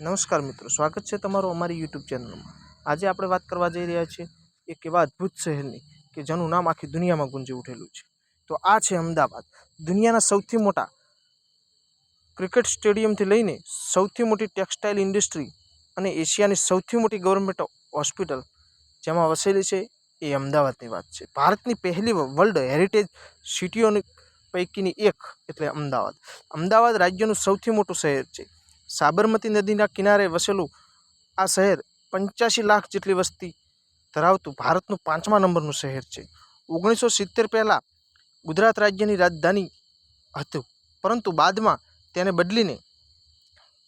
નમસ્કાર મિત્રો, સ્વાગત છે તમારું અમારી યુટ્યુબ ચેનલમાં। આજે આપણે વાત કરવા જઈ રહ્યા છીએ એક એવા અદ્ભુત શહેરની કે જેનું નામ આખી દુનિયામાં ગુંજી ઉઠેલું છે। તો આ છે અમદાવાદ। દુનિયાના સૌથી મોટા ક્રિકેટ સ્ટેડિયમથી લઈને સૌથી મોટી ટેક્સટાઇલ ઇન્ડસ્ટ્રી અને એશિયાની સૌથી મોટી ગવર્મેન્ટ હોસ્પિટલ જેમાં વસેલી છે એ અમદાવાદની વાત છે। ભારતની પહેલી વર્લ્ડ હેરિટેજ સિટીઓની પૈકીની એક એટલે અમદાવાદ। અમદાવાદ રાજ્યનું સૌથી મોટું શહેર છે। સાબરમતી નદીના કિનારે વસેલું આ શહેર 85 લાખ જેટલી વસ્તી ધરાવતું ભારતનું 5મા નંબરનું શહેર છે। 1970 પહેલાં ગુજરાત રાજ્યની રાજધાની હતું, પરંતુ બાદમાં તેને બદલીને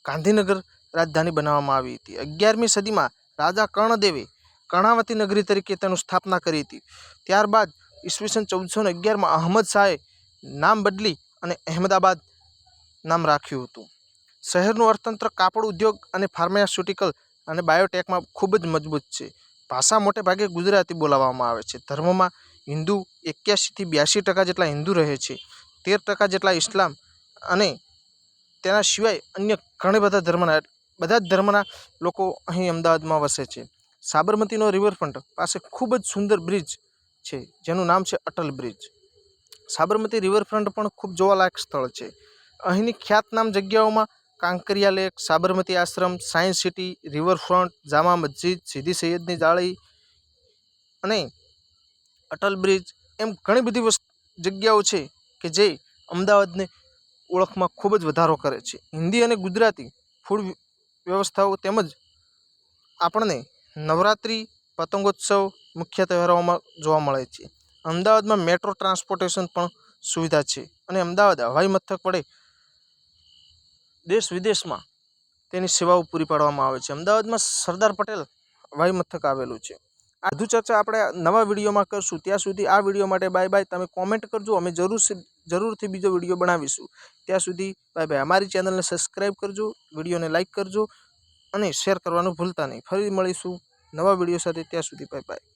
ગાંધીનગર રાજધાની બનાવવામાં આવી હતી। 11મી સદીમાં રાજા કર્ણદેવે કર્ણાવતી નગરી તરીકે તેની સ્થાપના કરી હતી। ત્યારબાદ ઈસવીસન 1411માં અહમદ શાહે નામ બદલી અને અહેમદાબાદ નામ રાખ્યું હતું। શહેરનું અર્થતંત્ર કાપડ ઉદ્યોગ અને ફાર્માસ્યુટિકલ અને બાયોટેકમાં ખૂબ જ મજબૂત છે। ભાષા મોટે ભાગે ગુજરાતી બોલાવવામાં આવે છે। ધર્મમાં હિન્દુ 81 થી 82% જેટલા હિન્દુ રહે છે, 13% જેટલા ઇસ્લામ અને તેના સિવાય અન્ય બધા જ ધર્મના લોકો અહીં અમદાવાદમાં વસે છે। સાબરમતીનો રિવરફ્રન્ટ પાસે ખૂબ જ સુંદર બ્રિજ છે જેનું નામ છે અટલ બ્રિજ। સાબરમતી રિવરફ્રન્ટ પણ ખૂબ જોવાલાયક સ્થળ છે। અહીંની ખ્યાતનામ જગ્યાઓમાં કાંકરિયા લેક, સાબરમતી આશ્રમ, science city, riverfront, Jama Masjid, Sidi સૈયદની જાળી અને અટલ બ્રિજ એમ ઘણી બધી જગ્યાઓ છે કે જે અમદાવાદને ઓળખમાં ખૂબ જ વધારો કરે છે। હિન્દી અને ગુજરાતી ફૂડ વ્યવસ્થાઓ તેમજ આપણને નવરાત્રિ, પતંગોત્સવ મુખ્ય તહેવારોમાં જોવા મળે છે। અમદાવાદમાં મેટ્રો ટ્રાન્સપોર્ટેશન પણ સુવિધા છે અને અમદાવાદ હવાઈ મથક વડે દેશ વિદેશમાં તેની સેવાઓ પૂરી પાડવામાં આવે છે। અમદાવાદમાં સરદાર પટેલ હવાઈ મથક આવેલું છે। આ વધુ ચર્ચા આપણે નવા વિડીયોમાં કરશું। ત્યાં સુધી આ વિડીયો માટે બાય બાય। તમે કોમેન્ટ કરજો, અમે જરૂરથી બીજો વિડીયો બનાવીશું। ત્યાં સુધી બાય બાય। અમારી ચેનલને સબસ્ક્રાઈબ કરજો, વિડીયોને લાઇક કરજો અને શેર કરવાનું ભૂલતા નહીં। ફરી મળીશું નવા વિડીયો સાથે, ત્યાં સુધી બાય બાય।